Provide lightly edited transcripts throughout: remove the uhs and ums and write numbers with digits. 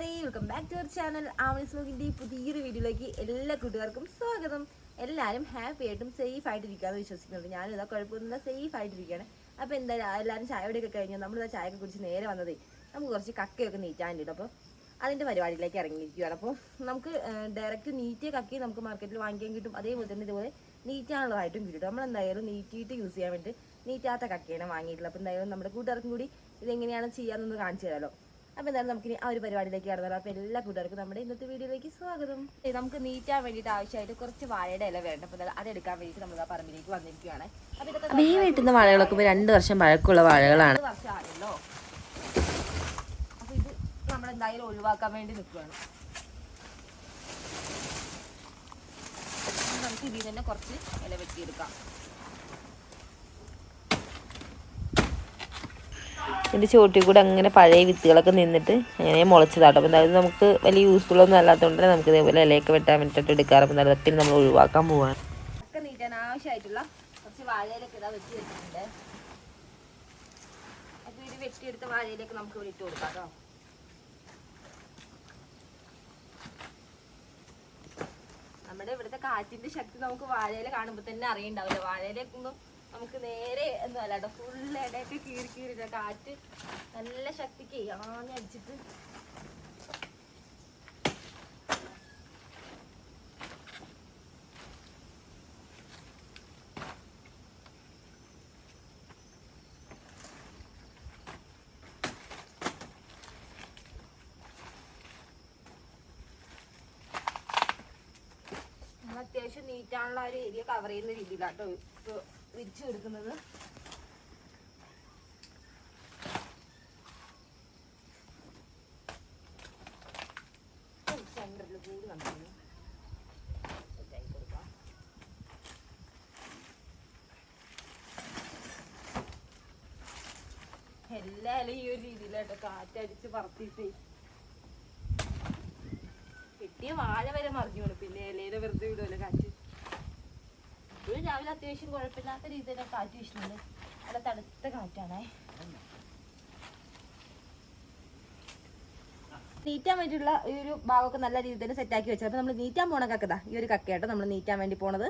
Welcome back to our channel Avani's വ്ലോഗിൻ്റെ പുതിയൊരു വീഡിയോയിലേക്ക് എല്ലാ കൂട്ടുകാർക്കും സ്വാഗതം. എല്ലാവരും ഹാപ്പി ആയിട്ടും സേഫ് ആയിട്ടിരിക്കുകയെന്ന് വിശ്വസിക്കുന്നുണ്ട്. ഞാനും ഇതാ കുഴപ്പമൊന്നുമില്ല, സേഫ് ആയിട്ടിരിക്കുകയാണ്. അപ്പോൾ എന്തായാലും എല്ലാവരും ചായയോടെയൊക്കെ കഴിഞ്ഞാൽ നമ്മളിതാ ചായയൊക്കെ കുടിച്ച് നേരെ വന്നതേ നമുക്ക് കുറച്ച് കക്കയൊക്കെ നീറ്റാണ്ടിട്ട് അപ്പോൾ അതിൻ്റെ പരിപാടിയിലേക്ക് ഇറങ്ങിയിരിക്കുകയാണ്. അപ്പോൾ നമുക്ക് ഡയറക്റ്റ് നീറ്റിയ കക്കി നമുക്ക് മാർക്കറ്റിൽ വാങ്ങിക്കാൻ കിട്ടും. അതേപോലെ തന്നെ ഇതുപോലെ നീറ്റാനുള്ളതായിട്ടും കിട്ടും. നമ്മളെന്തായാലും നീറ്റിയിട്ട് യൂസ് ചെയ്യാൻ വേണ്ടി നീറ്റാത്ത കക്കയാണ് വാങ്ങിയിട്ടുള്ളത്. അപ്പോൾ എന്തായാലും നമ്മുടെ കൂട്ടുകാർക്കും കൂടി ഇതെങ്ങനെയാണ് ചെയ്യാമെന്നൊന്ന് കാണിച്ചു തരാമല്ലോ. അപ്പോൾ എന്തായാലും നമുക്കിനി ആ ഒരു പരിപാടിയിലേക്ക് കടന്നാലോ. അപ്പോൾ എല്ലാ കൂട്ടുകാർക്കും നമ്മുടെ ഇന്നത്തെ വീഡിയോയിലേക്ക് സ്വാഗതം. നമുക്ക് നീറ്റാൻ വേണ്ടിയിട്ട് ആവശ്യമായിട്ട് കുറച്ച് വാഴയുടെ ഇല വേണ്ട. അപ്പോൾ അതെടുക്കാൻ വേണ്ടിയിട്ട് നമ്മൾ ആ പറമ്പിലേക്ക് വന്നിരിക്കുകയാണ്. അപ്പോൾ ഈ വീട്ടിൽ നിന്ന് വാഴകളൊക്കെ 2 വർഷം പഴക്കമുള്ള വാഴകളാണ്. 2 വർഷമാണല്ലോ. അപ്പോൾ ഇത് നമ്മളെന്തായാലും ഒഴിവാക്കാൻ വേണ്ടി നിൽക്കുകയാണ്. നമുക്ക് ഇതിൽ തന്നെ കുറച്ച് ഇല വെട്ടിയെടുക്കാം. ഇതിൻ്റെ ചോട്ടിൽ കൂടെ അങ്ങനെ പഴയ വിത്തുകളൊക്കെ നിന്നിട്ട് അങ്ങനെ മുളച്ചതാട്ടോ. അപ്പോൾ എന്തായാലും നമുക്ക് വലിയ യൂസ്ഫുൾ ഒന്നും അല്ലാത്തതുകൊണ്ട് നമുക്ക് ഇതേപോലെ ഇലയൊക്കെ വെട്ടാൻ വേണ്ടിയിട്ട് എടുക്കാറ്. അപ്പോൾ അതൊക്കെ നമ്മൾ ഒഴിവാക്കാൻ പോവാണ്. ഒക്കെ നീറ്റാൻ ആവശ്യമായിട്ടുള്ള കുറച്ച് വാഴയിലൊക്കെ ഇതാ വെട്ടി വെച്ചിട്ടുണ്ട്. അപ്പോൾ ഇത് വെട്ടിയെടുത്ത വാഴയിലേക്ക് നമുക്ക് ഇവിടെ ഇട്ട് കൊടുക്കാം കേട്ടോ. നമ്മുടെ ഇവിടുത്തെ കാറ്റിൻ്റെ ശക്തി നമുക്ക് വാഴയില കാണുമ്പോൾ തന്നെ അറിയണ്ടാവില്ല. വാഴയിലേക്കൊന്നും നമുക്ക് നേരെ ഒന്നും അല്ല കേട്ടോ, ഫുൾ ഇടയൊക്കെ കീറിട്ട കാറ്റ് നല്ല ശക്തിക്ക് ആഞ്ഞടിച്ചിട്ട് അത്യാവശ്യം നീറ്റാനുള്ള ഒരു ഏരിയ കവർ ചെയ്യുന്ന രീതിയിലാട്ടോ ഇപ്പോൾ വിരിച്ചു കൊടുക്കുന്നത്. സെന്ററിൽ കൂടി നമുക്ക് സെറ്റായി കൊടുക്കാം. എല്ലാവരും ഈ ഒരു രീതിയിലാട്ടോ കാറ്റടിച്ച് പറത്തിയിട്ട് കിട്ടിയ വാഴ വരെ മറിഞ്ഞു വേണം. പിന്നെ ഇലയുടെ വെറുതെ വിടുമല്ലോ കാറ്റ്. ഇപ്പോഴും രാവിലെ അത്യാവശ്യം കുഴപ്പമില്ലാത്ത രീതിയിൽ കാറ്റ് വീശുന്നുണ്ട്. നല്ല തണുത്ത കാറ്റാണേ. നീറ്റാൻ വേണ്ടിയിട്ടുള്ള ഈ ഒരു ഭാഗമൊക്കെ നല്ല രീതിയിൽ തന്നെ സെറ്റാക്കി വെച്ചത്. അപ്പോൾ നമ്മൾ നീറ്റാൻ പോണ കക്കതാ ഈ ഒരു കക്കയാട്ടോ നമ്മൾ നീറ്റാൻ വേണ്ടി പോണത്.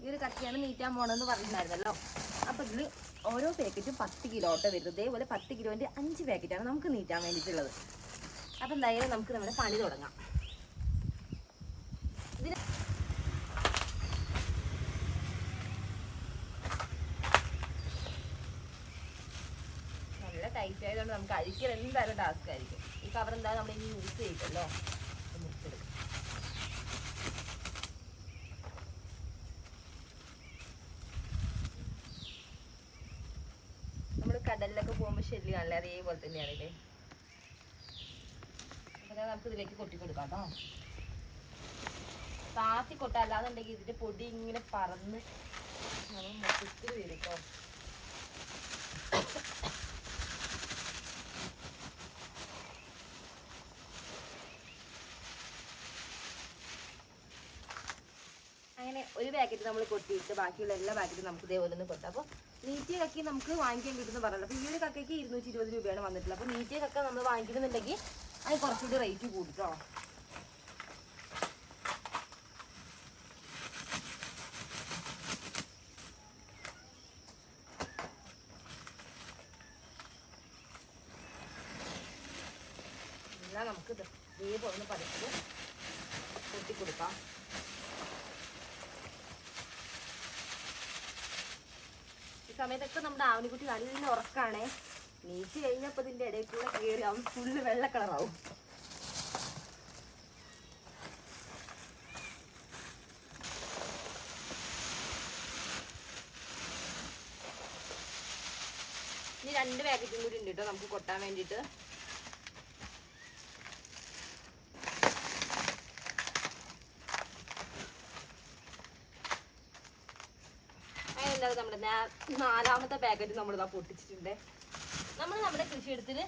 ഈ ഒരു കക്കയാണ് നീറ്റാൻ പോണെന്ന് പറഞ്ഞിട്ടുണ്ടായിരുന്നല്ലോ. അപ്പോൾ ഇതിൽ ഓരോ പാക്കറ്റും 10 കിലോ വരുന്നത്. ഇതേപോലെ 10 കിലോൻ്റെ 5 പാക്കറ്റാണ് നമുക്ക് നീറ്റാൻ വേണ്ടിയിട്ടുള്ളത്. അപ്പം എന്തായാലും നമുക്ക് നമ്മുടെ പണി തുടങ്ങാം. ഇതിന് നല്ല ടൈറ്റ് ആയതുകൊണ്ട് നമുക്ക് അഴിക്കൽ എന്തായാലും ടാസ്ക് ആയിരിക്കും. ഈ കവർ എന്തായാലും നമ്മൾ ഇനി യൂസ് ചെയ്തല്ലോ. മുറിച്ചെടുക്കാം. കടലിലൊക്കെ പോകുമ്പോൾ ശരി നല്ല അതേപോലെ തന്നെയാണ് ഇത്. അപ്പോൾ നമുക്ക് ഇതിലേക്ക് കൊട്ടി കൊടുക്കാം കേട്ടോ. താത്തി കൊട്ട അല്ലാന്നുണ്ടെങ്കിൽ ഇതിൻ്റെ പൊടി ഇങ്ങനെ പറന്ന് നമ്മൾ മൊത്തത്തിൽ വരും കേട്ടോ. അങ്ങനെ ഒരു പാക്കറ്റ് നമ്മൾ കൊട്ടിയിട്ട് ബാക്കിയുള്ള എല്ലാ പാക്കറ്റും നമുക്ക് ഇതേപോലെ ഒന്ന് കൊട്ടാം. അപ്പോൾ നീറ്റിയ കക്കി നമുക്ക് വാങ്ങിക്കാൻ കിട്ടുമെന്ന് പറഞ്ഞല്ലോ. അപ്പോൾ ഈ ഒരു കക്കയ്ക്ക് 220 രൂപയാണ് വന്നിട്ടുള്ളത്. അപ്പോൾ നീറ്റിയ കക്ക നമ്മൾ വാങ്ങിക്കുന്നുണ്ടെങ്കിൽ അത് കുറച്ചുകൂടി റേറ്റ് കൂടിട്ടോ. എല്ലാം നമുക്ക് ഇതേപോലെ ഒന്ന് പതിച്ച് കൊട്ടിക്കൊടുക്കാം. സമയത്തൊക്കെ നമ്മുടെ ആവണിക്കുട്ടി നല്ല ഉറക്കാണേ. നീച്ച് കഴിഞ്ഞപ്പോൾ ഇതിൻ്റെ ഇടയിൽ കൂടെ കയറി അവൻ ഫുള്ള് വെള്ള കളറാവും. ഇനി 2 പാക്കറ്റും കൂടി ഉണ്ട് കേട്ടോ നമുക്ക് കൊട്ടാൻ വേണ്ടിയിട്ട്. നമ്മുടെ 4ാമത്തെ പാക്കറ്റ് നമ്മളിതാ പൊട്ടിച്ചിട്ടുണ്ട്. നമ്മുടെ കൃഷിയിടത്തിൽ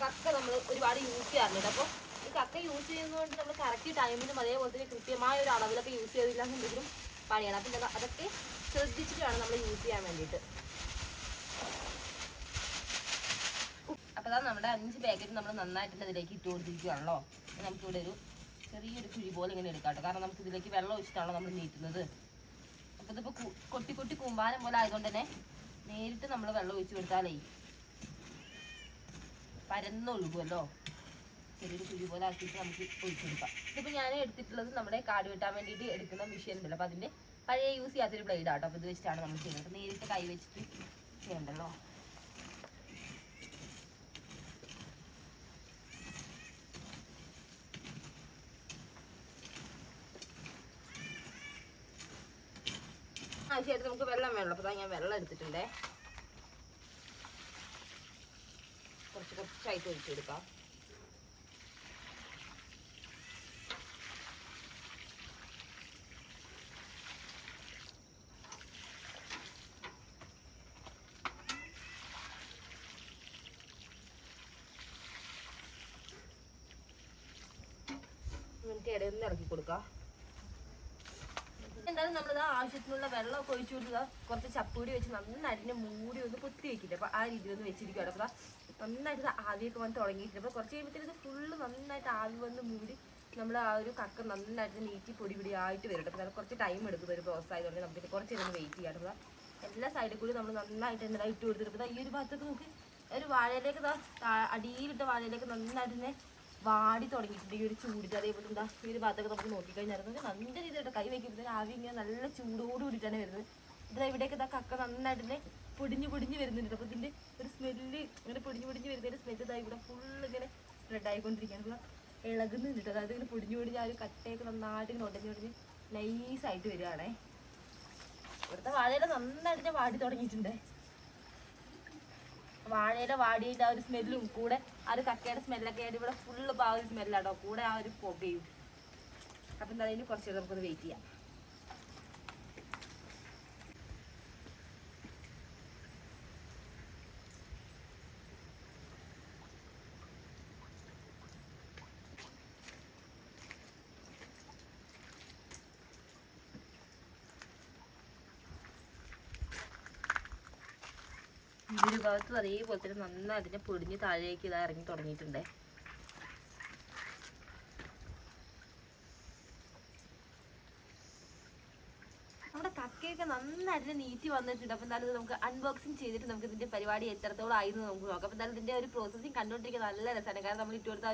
കക്ക നമ്മൾ ഒരുപാട് യൂസ് ചെയ്യാറുണ്ട്. അപ്പോൾ ഈ കക്ക യൂസ് ചെയ്യുന്നതുകൊണ്ട് നമ്മൾ കറക്റ്റ് ടൈമിനും അതേപോലെ തന്നെ കൃത്യമായ ഒരു അളവിലൊക്കെ യൂസ് ചെയ്തില്ല എന്നുണ്ടെങ്കിലും പണിയാണ്. അപ്പം അതൊക്കെ ശ്രദ്ധിച്ചിട്ട് വേണം നമ്മൾ യൂസ് ചെയ്യാൻ വേണ്ടിയിട്ട്. അപ്പോൾ അതാ നമ്മുടെ 5 പാക്കറ്റ് നമ്മൾ നന്നായിട്ട് ഇതിലേക്ക് ഇട്ട് കൊടുത്തിരിക്കുകയാണല്ലോ. നമുക്കിവിടെ ഒരു ചെറിയൊരു കുഴി പോലെ ഇങ്ങനെ എടുക്കാം കേട്ടോ. കാരണം നമുക്ക് ഇതിലേക്ക് വെള്ളം ഒഴിച്ചിട്ടാണല്ലോ നമ്മൾ നീട്ടുന്നത്. അപ്പോൾ ഇതിപ്പോൾ കൊട്ടി കൊട്ടി കൂമ്പാരം പോലെ ആയതുകൊണ്ട് തന്നെ നേരിട്ട് നമ്മൾ വെള്ളം ഒഴിച്ചു കൊടുത്താലേ പരന്നൊഴുകുമല്ലോ. ചെറിയൊരു കുഴി പോലെ ആക്കിയിട്ട് നമുക്ക് ഒഴിച്ചെടുക്കാം. ഇതിപ്പോൾ ഞാൻ എടുത്തിട്ടുള്ളത് നമ്മുടെ കാട് വെട്ടാൻ വേണ്ടിയിട്ട് എടുക്കുന്ന മെഷീൻ ഉണ്ടല്ലോ. അപ്പോൾ അതിൻ്റെ പഴയ യൂസ് ചെയ്യാത്തൊരു ബ്ലേഡ് ആട്ടോ. അപ്പോൾ ഇത് വെച്ചിട്ടാണ് നമ്മൾ ചെയ്യുന്നത്. നേരിട്ട് കൈ വെച്ചിട്ട് ചെയ്യണ്ടല്ലോ. ആവശ്യമായിട്ട് നമുക്ക് വെള്ളം വേണം. അപ്പോൾ ഞാൻ വെള്ളം എടുത്തിട്ടുണ്ടേ. കുറച്ചായിട്ട് ഒഴിച്ചെടുക്കാം. നമുക്ക് ഇടയിൽ നിന്ന് ഇറക്കി കൊടുക്കാം. എന്തായാലും നമ്മളിത് ആവശ്യത്തിനുള്ള വെള്ളമൊക്കെ ഒഴിച്ചു കൊടുക്കുക. കുറച്ച് ചപ്പൂടി വെച്ച് നന്നായിട്ട് മൂടി ഒന്ന് പൊത്തി വെക്കില്ല. അപ്പോൾ ആ രീതിയിൽ ഒന്ന് വെച്ചിരിക്കുകയാണ്. അപ്പോൾ നന്നായിട്ട് ആവിയൊക്കെ വന്ന് തുടങ്ങിയിട്ടുണ്ട്. അപ്പോൾ കുറച്ച് കഴിയുമ്പോഴത്തേക്ക് ഇത് ഫുള്ള് നന്നായിട്ട് ആവി വന്ന് മൂടി നമ്മൾ ആ ഒരു കക്ക നന്നായിട്ട് നീറ്റി പൊടി ആയിട്ട് വരും. അപ്പോൾ കുറച്ച് ടൈം എടുക്കുന്ന ഒരു പ്രോസസ് ആയതുകൊണ്ട് നമുക്ക് കുറച്ച് നേരം വെയിറ്റ് ചെയ്യാം. അപ്പോൾ എല്ലാ സൈഡിൽ കൂടി നമ്മൾ നന്നായിട്ട് എന്താ ഇട്ട് കൊടുത്തിട്ട് ഈ ഒരു ഭാഗത്തേക്ക് നമുക്ക് ഒരു വാഴയിലേക്ക് അടിയിലിട്ട വാഴയിലേക്ക് നന്നായിട്ട് തന്നെ വാടി തുടങ്ങിയിട്ടുണ്ട് ഈ ഒരു ചൂടിട്ട്. അതേപോലെ എന്താ ഈ ഒരു ഭാഗത്തൊക്കെ നമുക്ക് നോക്കിക്കഴിഞ്ഞാൽ നല്ല രീതിയിലായിട്ട് കൈ വയ്ക്കുമ്പോൾ ആവി ഇങ്ങനെ നല്ല ചൂടോട് കൂടിയിട്ടാണ് വരുന്നത്. ഇത് ഇവിടേക്ക് ഇതാ കക്ക നന്നായിട്ട് തന്നെ പൊടിഞ്ഞ് വരുന്നുണ്ട്. അപ്പോൾ ഇതിൻ്റെ ഒരു സ്മെല്ല് ഇങ്ങനെ പൊടിഞ്ഞ് വരുന്നതിൻ്റെ സ്മെല്ല് ഇതായി ഇവിടെ ഫുള്ള് ഇങ്ങനെ സ്പ്രെഡ് ആയിക്കൊണ്ടിരിക്കുകയാണ്. ഇപ്പോൾ ഇളകുന്നുണ്ട്. അതായത് ഇങ്ങനെ പൊടിഞ്ഞ് ആ ഒരു കട്ടയൊക്കെ നന്നായിട്ട് ഇങ്ങനെ ഉടഞ്ഞ് നൈസായിട്ട് വരികയാണേ. ഇവിടുത്തെ വാഴയില നന്നായിട്ട് വാടി തുടങ്ങിയിട്ടുണ്ട്. വാഴയില വാടിയിട്ട് ആ ഒരു സ്മെല്ലും കൂടെ ആ ഒരു കക്കയുടെ സ്മെല്ലൊക്കെ ആയിട്ട് ഇവിടെ ഫുള്ള് ആ ഒരു സ്മെല്ലാട്ടോ. കൂടെ ആ ഒരു പുകയും. അപ്പം എന്തായാലും കുറച്ച് നേരം നമുക്കൊന്ന് വെയിറ്റ് ചെയ്യാം. ഇതിൻ്റെ ഭാഗത്തും അതേപോലെ തന്നെ നന്നായിട്ട് തന്നെ പൊടിഞ്ഞ് താഴേക്ക് ഇതാ ഇറങ്ങി തുടങ്ങിയിട്ടുണ്ടേ. നമ്മുടെ കക്കയൊക്കെ നന്നായിട്ട് നീറ്റി വന്നിട്ടുണ്ട്. അപ്പോൾ എന്തായാലും നമുക്ക് അൺബോക്സിങ് ചെയ്തിട്ട് നമുക്ക് ഇതിൻ്റെ പരിപാടി എത്രത്തോളം ആയിരുന്നു നമുക്ക് നോക്കാം. അപ്പോൾ എന്തായാലും ഇതിൻ്റെ ഒരു പ്രോസസ്സിങ് കണ്ടുകൊണ്ടിരിക്കാൻ നല്ല രസമാണ്. കാരണം നമ്മൾ ഇട്ട് കൊടുത്ത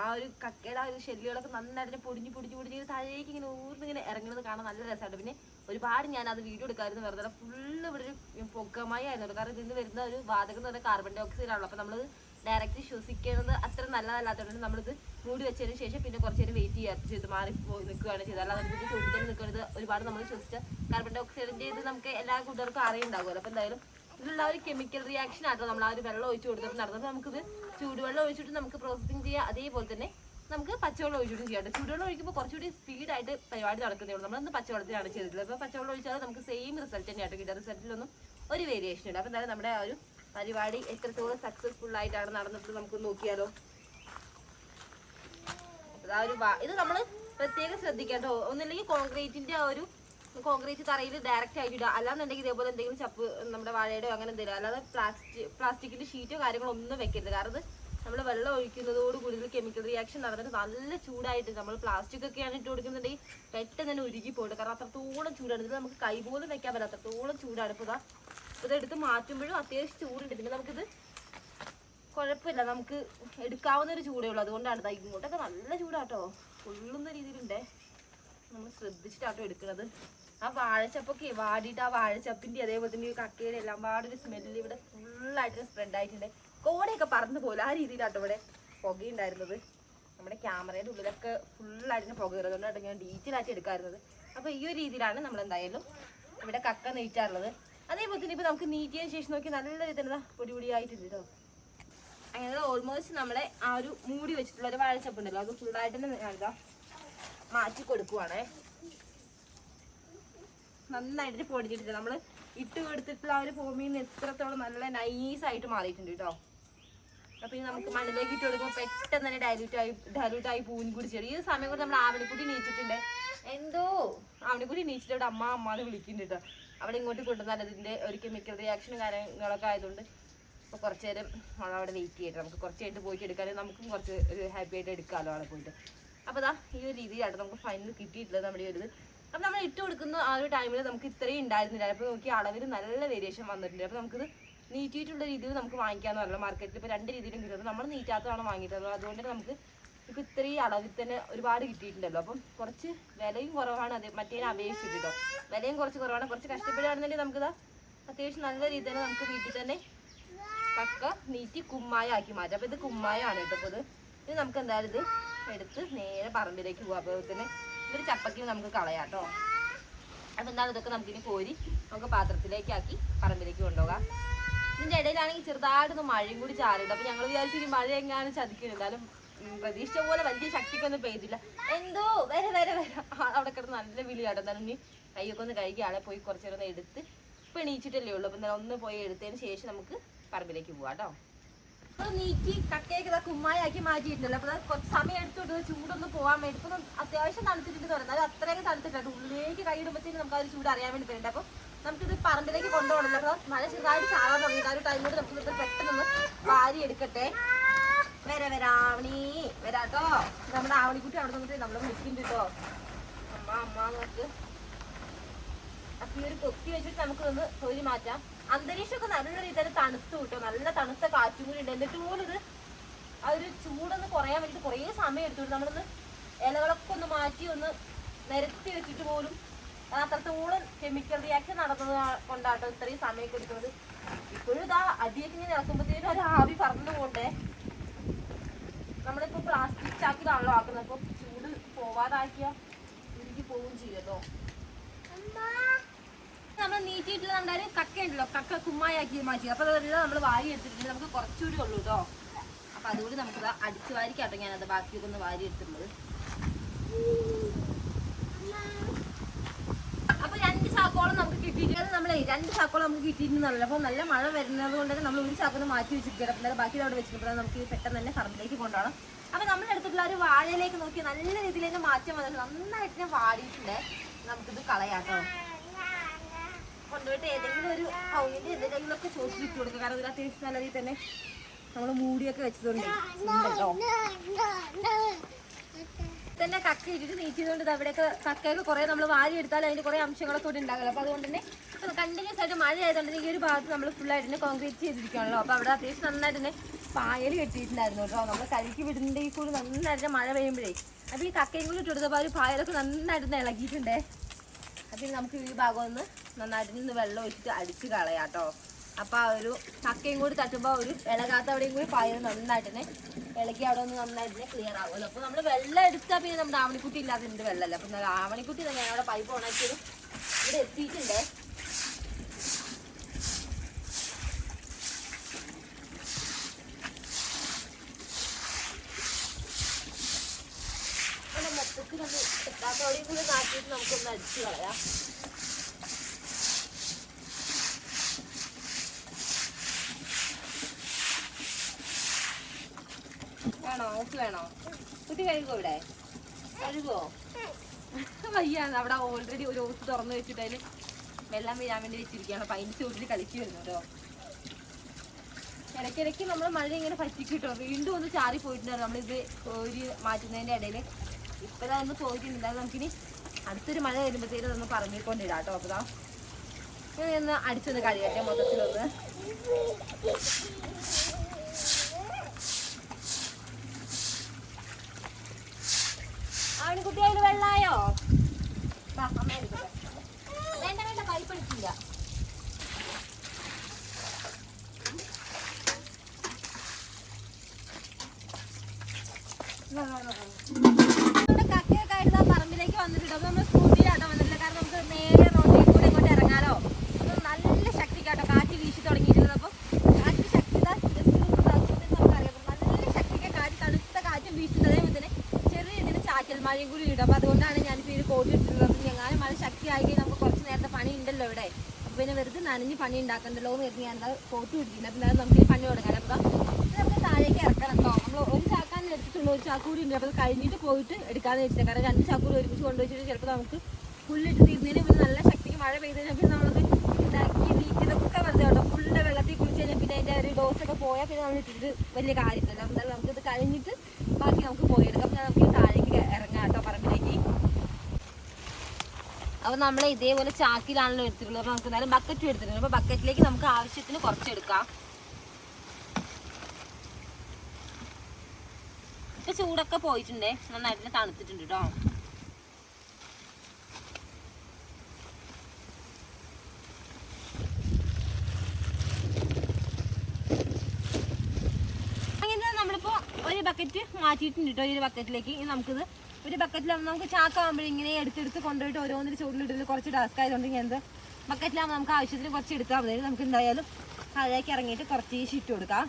ആ ഒരു കക്കയുടെ ആ ഒരു ഷെല്ലുകളൊക്കെ നന്നായിട്ട് പൊടിഞ്ഞ് താഴേക്ക് ഇങ്ങനെ ഊർന്നിങ്ങനെ ഇറങ്ങുന്നത് കാണാൻ നല്ല രസമാണ്. പിന്നെ ഒരുപാട് ഞാൻ അത് വീഡിയോ എടുക്കാമായിരുന്നു. വെറുതെ ഫുള്ള് ഇവിടെ ഒരു പൊക്കമായി ആയിരുന്നു. കാരണം ഇതിൽ നിന്ന് വരുന്ന ഒരു വാതകം എന്ന് പറഞ്ഞാൽ കാർബൺ ഡൈ ഓക്സൈഡ് ആണല്ലോ. അപ്പോൾ നമ്മൾ ഡയറക്റ്റ് ശ്വസിക്കുന്നത് അത്ര നല്ലതല്ലാത്തതുകൊണ്ട് നമ്മളിത് മൂടി വെച്ചതിന് ശേഷം പിന്നെ കുറച്ച് നേരം വെയിറ്റ് ചെയ്ത് മാറിപ്പോയി നിൽക്കുകയാണ് ചെയ്തത്. അല്ലാതെ നമുക്ക് ചൂടിൽ തന്നെ നിൽക്കുന്നത് ഒരുപാട് നമ്മൾ ശ്വസിച്ച കാർബൺ ഡൈ ഓക്സൈഡിൻ്റെ ഇത് നമുക്ക് എല്ലാ കൂട്ടുകാർക്കും അറിയുണ്ടാകുമല്ലോ. അപ്പോൾ എന്തായാലും ഇതിലുള്ള ഒരു കെമിക്കൽ റിയാക്ഷൻ ആട്ടോ നമ്മൾ ആ ഒരു വെള്ളം ഒഴിച്ചു കൊടുത്തപ്പോൾ നടന്നത്. നമുക്കിത് ചൂടുവെള്ളം ഒഴിച്ചിട്ട് നമുക്ക് പ്രോസസ്സിങ് ചെയ്യാം. അതേപോലെ തന്നെ നമുക്ക് പച്ചവെള്ളം ഒഴിച്ചിട്ടും ചെയ്യാം. ചൂടുവെള്ളം ഒഴിക്കുമ്പോൾ കുറച്ചുകൂടി സ്പീഡായിട്ട് പരിപാടി നടക്കുന്നേ ഉള്ളൂ. നമ്മളൊന്ന് പച്ചവെള്ളത്തിലാണ് ചെയ്തിട്ടുള്ളത്. അപ്പോൾ പച്ചവെള്ളം ഒഴിച്ചാൽ നമുക്ക് സെയിം റിസൾട്ട് തന്നെയായിട്ട് കിട്ടുക. റിസൾട്ടിലൊന്നും ഒരു വേരിയേഷൻ ഉണ്ട്. അപ്പോൾ എന്തായാലും നമ്മുടെ ആ ഒരു പരിപാടി എത്രത്തോളം സക്സസ്ഫുൾ ആയിട്ടാണ് നടന്നിട്ട് നമുക്ക് നോക്കിയാലോ. ആ ഒരു ഇത് നമ്മൾ പ്രത്യേകം ശ്രദ്ധിക്കാട്ടോ. ഒന്നില്ലെങ്കിൽ കോൺക്രീറ്റിന്റെ ആ ഒരു കോൺക്രീറ്റ് തറയിൽ ഡയറക്റ്റ് ആയിട്ട് ഇടുക. അല്ലാന്നുണ്ടെങ്കിൽ ഇതേപോലെ എന്തെങ്കിലും ചപ്പ് നമ്മുടെ വാഴയുടെയോ അങ്ങനെ എന്തെങ്കിലും, അല്ലാതെ പ്ലാസ്റ്റിക്കിന്റെ ഷീറ്റോ കാര്യങ്ങളോ ഒന്നും വെക്കരുത്. കാരണം നമ്മൾ വെള്ളം ഒഴിക്കുന്നതോട് കൂടുതൽ കെമിക്കൽ റിയാക്ഷൻ നടന്നിട്ട് നല്ല ചൂടായിട്ട് നമ്മൾ പ്ലാസ്റ്റിക് ഒക്കെയാണ് ഇട്ട് കൊടുക്കുന്നുണ്ടെങ്കിൽ പെട്ടെന്ന് തന്നെ ഉരുകി പോയിട്ട്. കാരണം അത്രത്തോളം ചൂടാണ്. ഇത് നമുക്ക് കൈ പോലും വെക്കാൻ പറ്റില്ല, അത്രത്തോളം ചൂടാണ്. ഇപ്പോൾ ഇതെടുത്ത് മാറ്റുമ്പോഴും അത്യാവശ്യം ചൂടുണ്ട്. പിന്നെ നമുക്കിത് കുഴപ്പമില്ല, നമുക്ക് എടുക്കാവുന്ന ഒരു ചൂടേ ഉള്ളൂ. അതുകൊണ്ടാണ് ഇങ്ങോട്ടൊക്കെ നല്ല ചൂടാട്ടോ, കൊള്ളുന്ന രീതിയിലുണ്ടേ. നമ്മൾ ശ്രദ്ധിച്ചിട്ടാട്ടോ എടുക്കുന്നത്. ആ വാഴച്ചപ്പൊക്കെ വാടിയിട്ട് ആ വാഴച്ചപ്പിൻ്റെ അതേപോലെ തന്നെ കക്കയുടെ എല്ലാം പാടൊരു സ്മെല്ല് ഇവിടെ ഫുള്ളായിട്ട് സ്പ്രെഡ് ആയിട്ടുണ്ട്. കോടയൊക്കെ പറന്നു പോലെ ആ രീതിയിലാട്ടോ ഇവിടെ പുകയുണ്ടായിരുന്നത്. നമ്മുടെ ക്യാമറയുടെ ഉള്ളിലൊക്കെ ഫുള്ളായിട്ട് പുക കയറുന്നതുകൊണ്ടാണ് ഞാൻ ഡീറ്റെയിൽ ആയിട്ട് എടുക്കാറുള്ളത്. അപ്പോൾ ഈ ഒരു രീതിയിലാണ് നമ്മൾ എന്തായാലും ഇവിടെ കക്ക നീറ്റാറുള്ളത്. അതേപോലെ തന്നെ ഇപ്പോൾ നമുക്ക് നീറ്റിയതിന് ശേഷം നോക്കി നല്ല രീതിയിൽ പൊടിയായിട്ടുണ്ട് കേട്ടോ. അങ്ങനെ ഓൾമോസ്റ്റ് നമ്മളെ ആ ഒരു മൂടി വെച്ചിട്ടുള്ള ഒരു വാഴച്ചപ്പുണ്ടല്ലോ, അത് ഫുള്ളായിട്ട് തന്നെ ഞാനിതാ മാറ്റി കൊടുക്കുവാണേ. നന്നായിട്ട് പൊടിഞ്ഞിട്ടുണ്ട്. നമ്മൾ ഇട്ട് കൊടുത്തിട്ടുള്ള ആ ഒരു ഫോമിൽ നിന്ന് എത്രത്തോളം നല്ല നൈസായിട്ട് മാറിയിട്ടുണ്ട് കേട്ടോ. അപ്പോൾ ഇനി നമുക്ക് മണ്ണിലേക്ക് ഇട്ട് കൊടുക്കുമ്പോൾ പെട്ടെന്ന് തന്നെ ഡയലൂട്ടായി പൂവിൻ കുടിച്ചിട്ട് ഈ സമയം കൊണ്ട് നമ്മൾ ആവണിക്കുട്ടി നീച്ചിട്ടുണ്ട്. എന്തോ അവനെ കൂടി നീച്ചിട്ട് അവിടെ അമ്മ അമ്മാന്ന് വിളിക്കുന്നുണ്ട് കേട്ടോ. അവിടെ ഇങ്ങോട്ട് കൊണ്ടുവന്നാൽ അതിൻ്റെ ഒരു കെമിക്കൽ റിയാക്ഷനും കാര്യങ്ങളൊക്കെ ആയതുകൊണ്ട് അപ്പോൾ കുറച്ച് നേരം അവിടെ വെയിറ്റ് ചെയ്തിട്ട് നമുക്ക് കുറച്ച് കഴിഞ്ഞിട്ട് പോയിട്ട് എടുക്കാനും നമുക്കും കുറച്ച് ഒരു ഹാപ്പി ആയിട്ട് എടുക്കാമല്ലോ അവിടെ പോയിട്ട്. അപ്പോൾ അതാ ഈ ഒരു രീതിയിലാണ് നമുക്ക് ഫൈനൽ കിട്ടിയിട്ടുള്ളത് നമ്മുടെ ഒരു ഇത്. അപ്പോൾ നമ്മൾ ഇട്ട് കൊടുക്കുന്ന ആ ഒരു ടൈമിൽ നമുക്ക് ഇത്രയും ഉണ്ടായിരുന്നില്ല. അപ്പോൾ നോക്കി അളവിൽ നല്ല വേരിയേഷൻ വന്നിട്ടുണ്ട്. അപ്പോൾ നമുക്കിത് നീറ്റിയിട്ടുള്ള രീതിയിൽ നമുക്ക് വാങ്ങിക്കാമെന്ന് പറഞ്ഞാൽ മാർക്കറ്റിൽ ഇപ്പോൾ 2 രീതിയിലും കിട്ടും. നമ്മൾ നീറ്റാത്തതാണ് വാങ്ങിയിട്ടത്. അതുകൊണ്ട് നമുക്ക് ഇപ്പോൾ ഇത്രയും അളവിൽ തന്നെ ഒരുപാട് കിട്ടിയിട്ടുണ്ടല്ലോ. അപ്പം കുറച്ച് വിലയും കുറവാണ്, അത് മറ്റേതിനെ അപേക്ഷിച്ചിട്ട് കേട്ടോ. വിലയും കുറച്ച് കുറവാണ്. കുറച്ച് കഷ്ടപ്പെടുകയാണെന്നുണ്ടെങ്കിൽ നമുക്കിതാ അത്യാവശ്യം നല്ല രീതിയിൽ തന്നെ നമുക്ക് വീട്ടിൽ തന്നെ കക്ക നീറ്റി കുമ്മായ ആക്കി മാറ്റാം. അപ്പോൾ ഇത് കുമ്മായാണ് കേട്ടോ. അപ്പോൾ ഇത് നമുക്ക് എന്തായാലും ഇത് എടുത്ത് നേരെ പറമ്പിലേക്ക് പോകാം. അപ്പോൾ തന്നെ ഇതൊരു ചപ്പയ്ക്ക് നമുക്ക് കളയാം കേട്ടോ. അപ്പോൾ എന്തായാലും ഇതൊക്കെ നമുക്കിനി കോരി നമുക്ക് പാത്രത്തിലേക്കാക്കി പറമ്പിലേക്ക് കൊണ്ടുപോകാം. ഇതിൻ്റെ ഇടയിലാണെങ്കിൽ ചെറുതായിട്ടൊന്ന് മഴയും കൂടി ചാറിയിട്ട്. അപ്പോൾ ഞങ്ങൾ വിചാരിച്ചിരി മഴ എങ്ങാനും ചതിക്കുന്നു. എന്തായാലും പ്രതീക്ഷിച്ച പോലെ വലിയ ശക്തിക്കൊന്നും പെയ്തില്ല. എന്തോ വരെ അവിടെ കിടന്ന് നല്ല വിളി കേട്ടോ. എന്തായാലും ഇനി കൈയൊക്കെ ഒന്ന് കഴുകി ആളെ പോയി കുറച്ച് നേരം ഒന്ന് എടുത്ത് ഇപ്പം എണീച്ചിട്ടല്ലേ ഉള്ളൂ. അപ്പം എന്തായാലും ഒന്ന് പോയി എടുത്തതിന് ശേഷം നമുക്ക് പറമ്പിലേക്ക് പോവാം കേട്ടോ. അപ്പോൾ നീറ്റി കക്കയൊക്കെ കുമ്മായാക്കി മാറ്റിയിട്ടുണ്ടല്ലോ. അപ്പോൾ കുറച്ച് സമയം എടുത്തോട്ട് ചൂടൊന്ന് പോകാൻ വേണ്ടി ഇപ്പം അത്യാവശ്യം തണുത്തിട്ട് തുടങ്ങി. അത്രയൊക്കെ തണുത്തിട്ടുണ്ട്. ഉള്ളിലേക്ക് കൈയിടുമ്പോഴത്തേക്ക് നമുക്ക് ആ ഒരു ചൂട് അറിയാൻ വേണ്ടി പറ്റുന്നുണ്ട്. അപ്പോൾ നമുക്കിത് പറമ്പിലേക്ക് കൊണ്ടുപോകണല്ലോ. അപ്പോൾ മഴ ചെറുതായിട്ട് ചാറാൻ തുടങ്ങി. ആ ഒരു ടൈമിൽ നമുക്ക് പെട്ടെന്ന് വാരി എടുക്കട്ടെ. വരാട്ടോ. നമ്മുടെ ആവണിക്കുട്ടി അവിടെ നിന്നിട്ട് നമ്മളെ വിളിക്കുന്നുണ്ട് കേട്ടോ. അമ്മ നോക്ക്. അപ്പൊ ഈ ഒരു കൊത്തി വെച്ചിട്ട് നമുക്ക് ഒന്ന് തൊലി മാറ്റാം. അന്തരീക്ഷമൊക്കെ നല്ല രീതിയിൽ തണുത്തു കിട്ടോ. നല്ല തണുത്ത കാറ്റും കൂടി ഉണ്ട്. എന്നിട്ട് പോലും ഇത് ആ ഒരു ചൂടൊന്ന് കുറയാൻ വേണ്ടിയിട്ട് കുറേ സമയം എടുത്തു. നമ്മളൊന്ന് ഇലകളൊക്കെ ഒന്ന് മാറ്റി ഒന്ന് നിരത്തി വെച്ചിട്ട് പോലും അത്രത്തോളം കെമിക്കൽ റിയാക്ഷൻ നടന്നത് കൊണ്ടാട്ടോ ഇത്രയും സമയമൊക്കെ എടുക്കുന്നത്. ഇപ്പോഴും ഇതാ അടിയൊക്കെ ഇങ്ങനെ ഇറക്കുമ്പോഴത്തേനും ഒരു ആവി പറന്നു പോണ്ടേ. നമ്മളിപ്പോൾ പ്ലാസ്റ്റിക് ചാക്കിലാണല്ലോ ആക്കുന്നത്. അപ്പോൾ ചൂട് പോവാതാക്കിയാൽ ഉരുക്കി പോവുകയും ചെയ്യട്ടോ. നമ്മൾ നീറ്റിയിട്ടുള്ള നമ്മുടെ കക്ക ഉണ്ടല്ലോ, കക്ക കുമ്മായാക്കി മാറ്റി. അപ്പോൾ അതെല്ലാം നമ്മൾ വാരി എടുത്തിട്ടുണ്ട്. നമുക്ക് കുറച്ചുകൂടി ഉള്ളൂ കേട്ടോ. അപ്പോൾ അതുകൂടി നമുക്കത് അടിച്ച് വാരിക്കാട്ടോ ഞാനത് ബാക്കിയൊക്കെ ഒന്ന് വാരി എടുത്തിട്ടുള്ളത്. അപ്പോൾ 2 ചാക്കോളം നമുക്ക് കിട്ടിയിട്ടുണ്ട്. നമ്മളെ 2 ചാക്കോളം നമുക്ക് കിട്ടിയിട്ടുണ്ടല്ലോ. അപ്പോൾ നല്ല മഴ വരുന്നത് കൊണ്ട് തന്നെ നമ്മൾ ഒരു ചാക്കൊന്ന് മാറ്റി വെച്ചിരിക്കണം. അപ്പോൾ ബാക്കി അവിടെ വെച്ചിട്ട് നമുക്ക് പെട്ടെന്ന് തന്നെ പറമ്പിലേക്ക് കൊണ്ടുപോകണം. അപ്പോൾ നമ്മളെടുത്തിട്ടുള്ള ഒരു വാഴയിലേക്ക് നോക്കി നല്ല രീതിയിലേക്ക് മാറ്റം വന്നിട്ട് നന്നായിട്ട് ഞാൻ വാടിയിട്ടുണ്ട്. നമുക്കിത് കളയാട്ടോ. കൊണ്ടുപോയിട്ട് ഏതെങ്കിലും ഒരു കൗങ്ങിൻ്റെ എന്തെങ്കിലും ഒക്കെ ചോദിച്ചിട്ട് കൊടുക്കുക. കാരണം ഇതിൽ അത്യാവശ്യം നല്ല രീതിയിൽ തന്നെ നമ്മൾ മൂടിയൊക്കെ വെച്ചതുകൊണ്ട് ഉണ്ടല്ലോ. തന്നെ കക്ക ഇട്ടിട്ട് നീക്കിയതുകൊണ്ട് അവിടെയൊക്കെ കക്കയൊക്കെ കുറേ നമ്മൾ വാരി എടുത്താൽ അതിൻ്റെ കുറേ അംശങ്ങളൊക്കെ ഇവിടെ ഉണ്ടാകില്ല. അപ്പോൾ അതുകൊണ്ട് തന്നെ കണ്ടിന്യൂസ് ആയിട്ട് മഴ ആയതുകൊണ്ട് ഈ ഒരു ഭാഗത്ത് നമ്മൾ ഫുള്ളായിട്ട് തന്നെ കോൺക്രീറ്റ് ചെയ്തിരിക്കുകയാണല്ലോ. അപ്പോൾ അവിടെ അത്യാവശ്യം നന്നായിട്ട് തന്നെ പായൽ കെട്ടിയിട്ടുണ്ടായിരുന്നു കേട്ടോ. നമ്മൾ കഴുകി വിടുന്നതിൽ കൂടി നന്നായിട്ട് മഴ പെയ്യുമ്പോഴേ അപ്പോൾ ഈ കക്കയും കൂടി ഇട്ട് കൊടുത്തപ്പോൾ ആ ഒരു പായലൊക്കെ നന്നായിട്ട് ഇളകിയിട്ടുണ്ടേ. അതിൽ നമുക്ക് ഈ ഭാഗം ഒന്ന് നന്നായിട്ട് നിന്ന് വെള്ളം ഒഴിച്ചിട്ട് അടിച്ച് കളയാം കേട്ടോ. അപ്പോൾ ആ ഒരു ചക്കയും കൂടി തട്ടുമ്പോൾ ഒരു ഇളകാത്ത അവിടെയും കൂടി പായൽ നന്നായിട്ട് തന്നെ ഇളക്കി അവിടെ ഒന്ന് നന്നായിട്ട് തന്നെ ക്ലിയർ ആവുമല്ലോ. അപ്പോൾ നമ്മൾ വെള്ളം എടുത്താൽ പിന്നെ നമ്മുടെ ആവണിക്കുട്ടി ഇല്ലാതെ വെള്ളമല്ല. അപ്പം ആവണിക്കുട്ടി തന്നെ അവിടെ പൈപ്പ് ഓണാക്കിയത് ഇവിടെ എത്തിയിട്ടുണ്ട്. മൊത്തത്തിൽ ഒന്ന് എത്താത്തോടെയും കൂടി നാട്ടിയിട്ട് നമുക്കൊന്ന് അടിച്ച് കളയാം. വേണോ? ഓഫ് വേണോ? കുട്ടി കഴുകുമോ? ഇവിടെ കഴുകുമോ? വയ്യാന്ന്. അവിടെ ഓൾറെഡി ഒരു ഓസ് തുറന്നു വെച്ചിട്ട് അതിൽ വെള്ളം വീഴാൻ വേണ്ടി വെച്ചിരിക്കുകയാണ്. അപ്പം അതിൻ്റെ ചൂട്ടിൽ കളിച്ച് വരുന്നു കേട്ടോ. ഇടയ്ക്കിടയ്ക്ക് നമ്മൾ മഴ ഇങ്ങനെ പറ്റിക്ക് കിട്ടോ. വീണ്ടും ഒന്ന് ചാറി പോയിട്ടുണ്ടായിരുന്നു നമ്മളിത് കോരി മാറ്റുന്നതിൻ്റെ ഇടയിൽ. ഇപ്പം അതൊന്ന് പോയിട്ടുണ്ടായിരുന്നു. നമുക്കിനി അടുത്തൊരു മഴ വരുമ്പോഴത്തേക്കും ഒന്ന് പറഞ്ഞിക്കൊണ്ടിടാം കേട്ടോ. അപ്പോൾ ഞാൻ ഒന്ന് അടിച്ചൊന്ന് കഴിയട്ടെ മൊത്തത്തിലൊന്ന്. കുട്ടി അതിൽ വെള്ളായോ? അമ്മ എടുക്കട്ടെ. വേണ്ട പൈപ്പ് എടുക്കില്ല. കക്കയൊക്കെ ആയിട്ട് പറമ്പിലേക്ക് വന്നിട്ടുണ്ട്. അപ്പോൾ നമ്മൾ സ്കൂട്ടിയിലാട്ടോ വന്നിട്ടില്ല. കാരണം നമുക്ക് നേരെ റോഡിൽ കൂടെ ഇങ്ങോട്ട് ഇറങ്ങാലോ. അപ്പോൾ നല്ല ശക്തിക്കാട്ടോ കാറ്റ് വീശി തുടങ്ങിയിട്ടുള്ളത്. അപ്പോൾ കാറ്റ് ശക്തി നമുക്കറിയാം. നല്ല ശക്തിക്ക് കാറ്റ് തണുത്ത കാറ്റും വീശുന്നത്. അതേപോലെ തന്നെ ചെറിയ ഇതിന് ചാറ്റൽ മഴയും കൂടി ഇടും. അപ്പോൾ അതുകൊണ്ടാണ് ഞാനിപ്പോൾ ഇത് കോടി ഇട്ടിട്ടുള്ളത്. അപ്പോൾ ഞങ്ങൾ മഴ ശക്തിയായി നമുക്ക് കുറച്ച് നേരത്തെ പണി ഉണ്ടല്ലോ ഇവിടെ. അപ്പോൾ പിന്നെ വെറുതെ നനഞ്ഞ് പണി ഉണ്ടാക്കണ്ടല്ലോ എന്ന് കരുതി ഞാൻ എന്താ കോട്ട് പിടിക്കുന്നത്. അപ്പോൾ എന്തായാലും നമുക്ക് പണി കൊടുക്കാൻ. അപ്പോൾ നമുക്ക് താഴേക്ക് ഇറക്കണം കേട്ടോ. നമ്മൾ ഒരു ചാക്കാൻ എടുത്തിട്ടുള്ള ഒരു ചാക്കൂടി ഉണ്ട്. അപ്പോൾ കഴിഞ്ഞിട്ട് പോയിട്ട് എടുക്കാമെന്ന് വെച്ചിട്ട്. കാരണം 2 ചാക്കൂടി ഒരുമിച്ച് കൊണ്ടുവച്ചിട്ട് ചിലപ്പോൾ നമുക്ക് ഫുള്ളിട്ട് തീരുന്നതിന് പിന്നെ നല്ല ശക്തിക്ക് മഴ പെയ്ത് കഴിഞ്ഞാൽ പിന്നെ നമ്മളത് ഉണ്ടാക്കി നീക്കിയതൊക്കെ വെറുതെ കേട്ടോ. ഫുള്ള് വെള്ളത്തിൽ കുളിച്ച് കഴിഞ്ഞാൽ പിന്നെ അതിൻ്റെ ഒരു ഡോസൊക്കെ പോയാൽ പിന്നെ നമ്മൾ ഇട്ടിട്ട് വലിയ കാര്യമില്ലല്ലോ. എന്നാലും നമുക്കിത് കഴിഞ്ഞിട്ട് ബാക്കി നമുക്ക് പോയെടുക്കാം. പിന്നെ നമുക്ക് താഴേക്ക് ഇറങ്ങാം കേട്ടോ പറമ്പിലേക്ക്. അപ്പോൾ നമ്മൾ ഇതേപോലെ ചാക്കിലാണല്ലോ എടുത്തിട്ടുള്ളത്. അപ്പോൾ നമുക്ക് എന്തായാലും ബക്കറ്റും എടുത്തിട്ടുണ്ട്. അപ്പോൾ ബക്കറ്റിലേക്ക് നമുക്ക് ആവശ്യത്തിന് കുറച്ചെടുക്കാം. ഇപ്പം ചൂടൊക്കെ പോയിട്ടുണ്ടേ, നന്നായിട്ട് തണുത്തിട്ടുണ്ട് കേട്ടോ. അങ്ങനെ നമ്മളിപ്പോൾ ഒരു ബക്കറ്റ് മാറ്റിയിട്ടുണ്ട് കേട്ടോ. ഈ ഒരു ബക്കറ്റിലേക്ക് നമുക്കിത് ഒരു ബക്കറ്റിലാകുമ്പോൾ നമുക്ക് ചാക്കാകുമ്പോൾ ഇങ്ങനെ എടുത്തെടുത്ത് കൊണ്ടുപോയിട്ട് ഓരോന്നിന് ചൂടിലിട്ടിട്ട് കുറച്ച് ടാസ്ക് ആയതുകൊണ്ട് ഇങ്ങനത്തെ ബക്കറ്റിലാകുമ്പോൾ നമുക്ക് ആവശ്യത്തിന് കുറച്ച് എടുത്താൽ മതി. നമുക്ക് എന്തായാലും താഴേക്ക് ഇറങ്ങിയിട്ട് കുറച്ച് ഇട്ട് കൊടുക്കാം.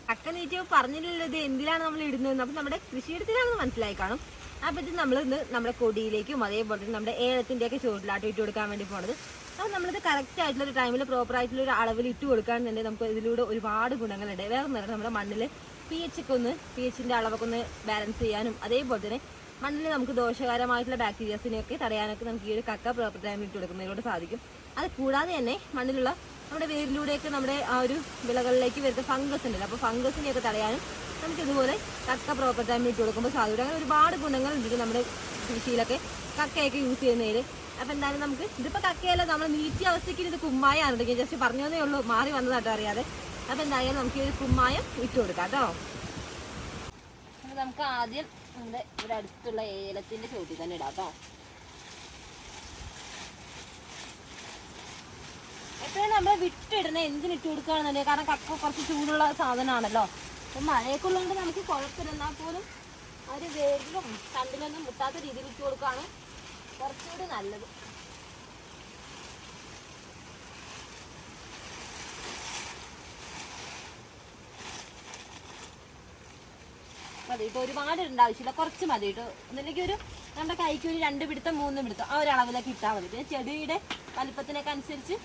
കക്ക നീറ്റ് പറഞ്ഞിട്ടുള്ളത് ഇത് എന്തിലാണ് നമ്മൾ ഇടുന്നത്. അപ്പം നമ്മുടെ കൃഷിയിടത്തിലാണെന്ന് മനസ്സിലായി കാണും. അപ്പോൾ ഇത് നമ്മളിന്ന് നമ്മുടെ കൊടിയിലേക്കും അതേപോലെ തന്നെ നമ്മുടെ ഏലത്തിൻ്റെയൊക്കെ ചുവട്ടിലാട്ട് ഇട്ട് കൊടുക്കാൻ വേണ്ടി പോണത്. അപ്പോൾ നമ്മളിത് കറക്റ്റ് ആയിട്ടുള്ളൊരു ടൈമിൽ പ്രോപ്പറായിട്ടുള്ളൊരു അളവിൽ ഇട്ട് കൊടുക്കുകയാണെന്നുണ്ടെങ്കിൽ നമുക്ക് ഇതിലൂടെ ഒരുപാട് ഗുണങ്ങളുണ്ട്. വേറെ ഒന്നും നമ്മുടെ മണ്ണിൽ പിഎച്ചിൻ്റെ അളവൊക്കെ ഒന്ന് ബാലൻസ് ചെയ്യാനും അതേപോലെ തന്നെ മണ്ണിൽ നമുക്ക് ദോഷകരമായിട്ടുള്ള ബാക്ടീരിയസിനെയൊക്കെ തടയാനൊക്കെ നമുക്ക് ഈ ഒരു കക്ക പ്രോപ്പർ ടൈമിൽ ഇട്ട് കൊടുക്കുന്നതിലൂടെ സാധിക്കും. അത് കൂടാതെ തന്നെ മണ്ണിലുള്ള നമ്മുടെ വേരിലൂടെയൊക്കെ നമ്മുടെ ആ ഒരു വിളകളിലേക്ക് വരുന്ന ഫംഗസ് ഉണ്ടല്ലോ, അപ്പോൾ ഫംഗസിനെയൊക്കെ തടയാനും നമുക്ക് ഇതുപോലെ കക്ക പ്രോപ്പർ ടൈമിൽ ഇട്ട് കൊടുക്കുമ്പോൾ സാധിക്കും. അങ്ങനെ ഒരുപാട് ഗുണങ്ങളുണ്ട് നമ്മുടെ കൃഷിയിലൊക്കെ കക്കയൊക്കെ യൂസ് ചെയ്യുന്നതിൽ. അപ്പോൾ എന്തായാലും നമുക്ക് ഇതിപ്പോൾ കക്കയല്ല, നമ്മൾ നീറ്റിയ അവസ്ഥയ്ക്ക് ഇത് കുമ്മായാണ്. ജസ്റ്റ് പറഞ്ഞതേ ഉള്ളൂ, മാറി വന്നതാട്ടോ അറിയാതെ. അപ്പോൾ എന്തായാലും നമുക്ക് ഈ ഒരു കുമ്മായം ഇട്ട് കൊടുക്കാം കേട്ടോ. അപ്പോൾ നമുക്ക് ആദ്യം നമ്മുടെ ഇവിടെ അടുത്തുള്ള ഏലത്തിൻ്റെ ചോട്ടിൽ തന്നെ ഇടാം കേട്ടോ. എപ്പോഴും നമ്മൾ വിട്ടിടണേ, എന്തിനിട്ട് കൊടുക്കുകയാണെന്നല്ലേ. കാരണം കക്ക കുറച്ച് ചൂടുള്ള സാധനമാണല്ലോ. അപ്പം മഴയൊക്കെ ഉള്ളതുകൊണ്ട് നമുക്ക് കുഴപ്പമില്ലെന്നാൽ പോലും ഒരു വേരിലും തണ്ടിലൊന്നും മുട്ടാത്ത രീതിയിൽ ഇട്ട് കൊടുക്കുകയാണ് കുറച്ചുകൂടി നല്ലത്. മതി ഇപ്പോൾ ഒരുപാട് ഇടേണ്ട ആവശ്യമില്ല, കുറച്ച് മതി കേട്ടോ. ഒന്നില്ലെങ്കിൽ ഒരു നമ്മുടെ കൈക്ക് ഒരു 2 പിടുത്തം 3 പിടുത്തം ആ ഒരു അളവിലേക്ക് ഇട്ടാൽ മതി. പിന്നെ ചെടിയുടെ വലിപ്പത്തിനൊക്കെ അനുസരിച്ച്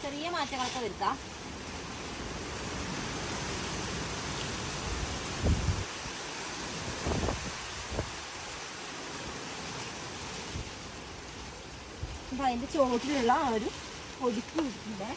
ചെറിയ മാറ്റങ്ങളൊക്കെ വരുത്താം. അപ്പം അതിൻ്റെ ചുവട്ടിലുള്ള ആ ഒരു പൊടിക്ക് വിട്ടിട്ടുണ്ട്.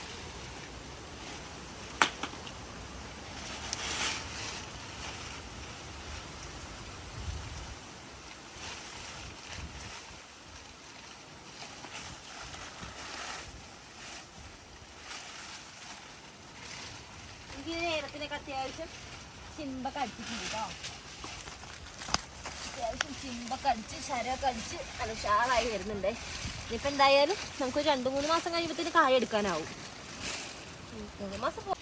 ഏലത്തിനൊക്കെ അത്യാവശ്യം ചിമ്പൊക്കെ അടിച്ചിട്ടുണ്ട് കേട്ടോ. അത്യാവശ്യം ചിമ്പൊക്കെ അടിച്ച് ശരമൊക്കെ അടിച്ച് നല്ല ഉഷാറായി വരുന്നുണ്ട്. ഇനിയിപ്പോൾ എന്തായാലും നമുക്കൊരു 2-3 മാസം കഴിയുമ്പോഴത്തേന് കായ എടുക്കാനാവും. 3 മാസം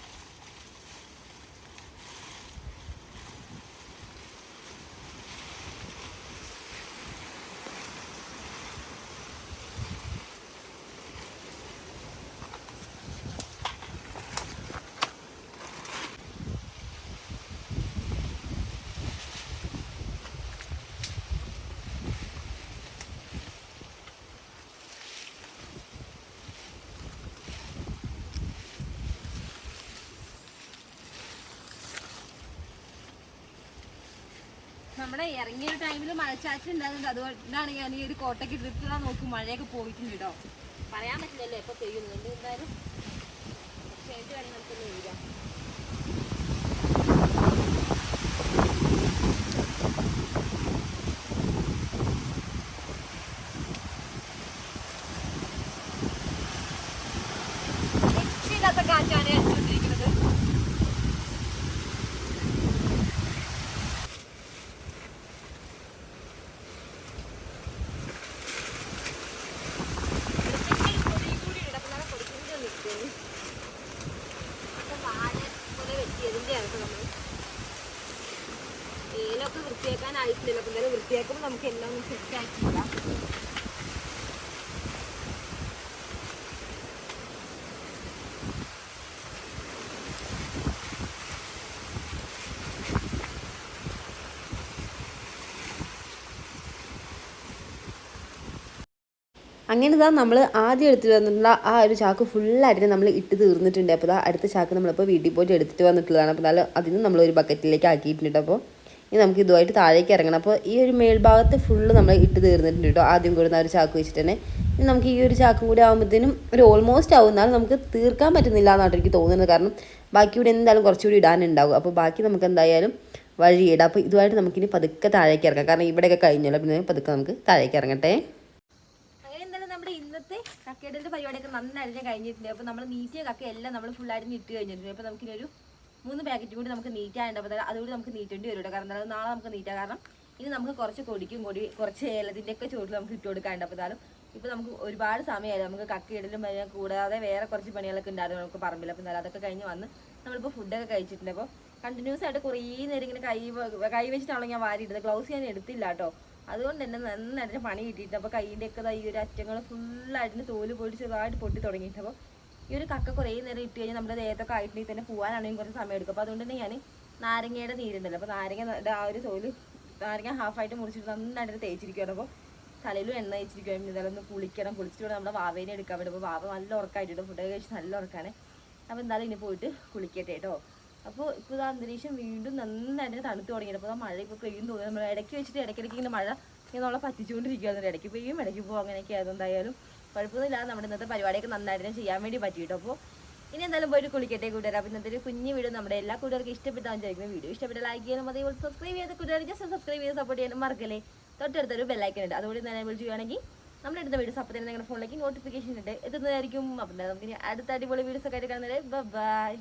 നമ്മുടെ ഇറങ്ങിയ ടൈമിൽ മഴച്ചാറ്റൽ ഉണ്ടാകുന്നുണ്ട്. അതുകൊണ്ടാണ് ഞാൻ ഈ ഒരു കോട്ടയ്ക്ക് ഇട്ടിട്ടാ നോക്കും. മഴയൊക്കെ പോയിട്ടുണ്ട് കേട്ടോ. പറയാൻ പറ്റില്ലല്ലോ എപ്പോൾ പെയ്യുന്നുണ്ട്. എന്തായാലും പക്ഷേ വേണം നമുക്കൊന്ന് എഴുതാം. രക്ഷയില്ലാത്ത കാറ്റാണ് അടിച്ചുകൊണ്ടിരിക്കുന്നത്. ഏലൊക്കെ വൃത്തിയാക്കാനായിട്ടില്ല. അപ്പം എന്തായാലും വൃത്തിയാക്കുമ്പോൾ നമുക്ക് എല്ലാം ഒന്ന് സെറ്റ് ആക്കിയില്ല. അങ്ങനെ ഇതാ നമ്മൾ ആദ്യം എടുത്തിട്ട് വന്നിട്ടുള്ള ആ ഒരു ചാക്ക് ഫുള്ളായിട്ട് നമ്മൾ ഇട്ട് തീർന്നിട്ടുണ്ട്. അപ്പോൾ അടുത്ത ചാക്ക് നമ്മളിപ്പോൾ വീട്ടിൽ പോയിട്ട് എടുത്തിട്ട് വന്നിട്ടുള്ളതാണ്. അപ്പോൾ അതിന് നമ്മളൊരു ബക്കറ്റിലേക്ക് ആക്കിയിട്ടുണ്ട്. അപ്പോൾ ഇനി നമുക്ക് ഇതുമായിട്ട് താഴേക്ക് ഇറങ്ങണം. അപ്പോൾ ഈ ഒരു മേൽഭാഗത്ത് ഫുള്ള് നമ്മൾ ഇട്ട് തീർന്നിട്ടുണ്ട് കേട്ടോ, ആദ്യം കൊടുന്ന ഒരു ചാക്ക് വെച്ചിട്ട് തന്നെ. ഇനി നമുക്ക് ഈ ഒരു ചാക്കും കൂടി ആകുമ്പോഴത്തേനും ഒരു ഓൾമോസ്റ്റ് ആവും, എന്നാലും നമുക്ക് തീർക്കാൻ പറ്റുന്നില്ല എന്നാണ് എനിക്ക് തോന്നുന്നത്. കാരണം ബാക്കി ഇവിടെ എന്തായാലും കുറച്ചുകൂടി ഇടാനുണ്ടാകും. അപ്പോൾ ബാക്കി നമുക്ക് എന്തായാലും വഴിയിടാം. അപ്പോൾ ഇതുമായിട്ട് നമുക്കിനി പതുക്കെ താഴേക്ക് ഇറങ്ങാം, കാരണം ഇവിടെയൊക്കെ കഴിഞ്ഞല്ലോ. പിന്നെ പതുക്കെ നമുക്ക് താഴേക്ക് ഇറങ്ങട്ടെ. ഇന്നത്തെ കക്കയുടെ പരിപാടിയൊക്കെ നന്നായിട്ട് കഴിഞ്ഞിട്ടുണ്ട്. അപ്പോൾ നമ്മൾ നീറ്റിയ കക്കയെല്ലാം നമ്മൾ ഫുള്ളായിട്ട് ഇട്ട് കഴിഞ്ഞിട്ടുണ്ട്. അപ്പോൾ നമുക്കിനൊരു 3 പാക്കറ്റ് കൂടി നമുക്ക് നീറ്റായിട്ട്, അപ്പോൾ അതുകൂടി നമുക്ക് നീറ്റേണ്ടി വരും. കാരണം നാളെ നമുക്ക് നീറ്റാം. കാരണം ഇനി നമുക്ക് കുറച്ച് കുറച്ച് ഏലത്തിൻ്റെയൊക്കെ ചുവട്ടിൽ നമുക്ക് ഇട്ട് കൊടുക്കാണ്ട്. അപ്പോൾ എന്തായാലും ഇപ്പോൾ നമുക്ക് ഒരുപാട് സമയമായിരുന്നു. നമുക്ക് കക്കയിടലും കൂടാതെ വേറെ കുറച്ച് പണികളൊക്കെ ഉണ്ടായിരുന്നു നമുക്ക് പറമ്പിൽ. അപ്പോൾ എന്തായാലും അതൊക്കെ കഴിഞ്ഞ് വന്ന് നമ്മളിപ്പോൾ ഫുഡൊക്കെ കഴിച്ചിട്ടുണ്ട്. അപ്പോൾ കണ്ടിന്യൂസ് ആയിട്ട് കുറേ നേരം ഇങ്ങനെ കൈ വെച്ചിട്ടാണല്ലോ ഞാൻ വാരിയിട്ടത്. ഗ്ലൗസ് ഞാൻ എടുത്തില്ല കേട്ടോ. അതുകൊണ്ട് തന്നെ നന്നായിട്ട് പണി കിട്ടിയിട്ട്. അപ്പോൾ കൈയിൻ്റെയൊക്കെ ഈ ഒരു അറ്റങ്ങൾ ഫുള്ളായിട്ട് തോല് പോയിട്ട് ചെറുതായിട്ട് പൊട്ടി തുടങ്ങിയിട്ട്. അപ്പോൾ ഈ ഒരു കക്ക കുറേ നേരം ഇട്ട് കഴിഞ്ഞാൽ നമ്മുടെ ദേഹത്തൊക്കെ ആയിട്ടുണ്ടെങ്കിൽ തന്നെ പോകാനാണെങ്കിൽ കുറച്ച് സമയം എടുക്കും. അപ്പോൾ അതുകൊണ്ട് തന്നെ ഞാൻ നാരങ്ങയുടെ നീരുണ്ടല്ലോ, അപ്പോൾ നാരങ്ങയുടെ ആ ഒരു നാരങ്ങ ഹാഫായിട്ട് മുറിച്ചിട്ട് നന്നായിട്ട് തേച്ചിരിക്കുകയാണ്. അപ്പോൾ തലയിലും എണ്ണ തേച്ചിരിക്കുകയാണ്. ഇതെല്ലാം ഒന്ന് കുളിച്ചിട്ട് നമ്മുടെ വാവേനെ എടുക്കാൻ പറ്റും. അപ്പോൾ വാവ നല്ല ഉറക്കമായിട്ടോ, ഫുഡൊക്കെ കഴിച്ച് നല്ല ഉറക്കാണ്. അപ്പോൾ എന്തായാലും ഇനി പോയിട്ട് കുളിക്കട്ടെ കേട്ടോ. അപ്പോൾ ഇപ്പോൾ ഇത് അന്തരീക്ഷം വീണ്ടും നന്നായിട്ട് തണുത്ത് തുടങ്ങിയിട്ട്. അപ്പോൾ മഴ ഇപ്പോൾ പെയ്യും തോന്നുന്നു. നമ്മൾ ഇടയ്ക്ക് വെച്ചിട്ട് ഇടയ്ക്കിടയ്ക്ക് ഇങ്ങനെ മഴ ഇങ്ങനെ പറ്റിച്ചുകൊണ്ടിരിക്കുകയാണ്. ഇടയ്ക്ക് പെയ്യും ഇടയ്ക്ക് പോകും, അങ്ങനെയൊക്കെ ആയതുകൊണ്ടായാലും കുഴപ്പമൊന്നുമില്ലാതെ നമ്മുടെ ഇന്നത്തെ പരിപാടിയൊക്കെ നന്നായിട്ട് ചെയ്യാൻ വേണ്ടി പറ്റിയിട്ടോ. അപ്പോൾ ഇനി എന്തായാലും പോയിട്ട് കുളിക്കട്ടെ കൂട്ടുകാർ. അപ്പോൾ ഇന്നത്തെ ഒരു കുഞ്ഞു വീഡിയോ നമ്മുടെ എല്ലാ കൂട്ടുകാർക്കും ഇഷ്ടപ്പെട്ടാൻ വിചാരിക്കുന്നു. വീഡിയോ ഇഷ്ടപ്പെട്ട ലൈക്ക് ചെയ്യാനും അതേപോലെ സബ്സ്ക്രൈബ് ചെയ്ത കൂട്ടുകാർ ജസ്റ്റ് സബ്സ്ക്രൈബ് ചെയ്ത് സപ്പോർട്ട് ചെയ്യാനും മറക്കല്ലേ. തൊട്ടടുത്തൊരു ബെല്ലൈക്കൻ ഉണ്ട്, അതുകൊണ്ട് തന്നെ വിളിച്ച് ചെയ്യുകയാണെങ്കിൽ നമ്മുടെ അടുത്ത വീഡിയോസ് അപ്പോൾ തന്നെ നിങ്ങളുടെ ഫോണിലേക്ക് നോട്ടിഫിക്കേഷൻ ഉണ്ട് എത്തുന്നതായിരിക്കും. അപ്പം നമുക്ക് ഇനി അടുത്ത അടിപൊളി വീഡിയോസ് ഒക്കെ ആയിട്ട് കാണുന്നത്. ബൈ.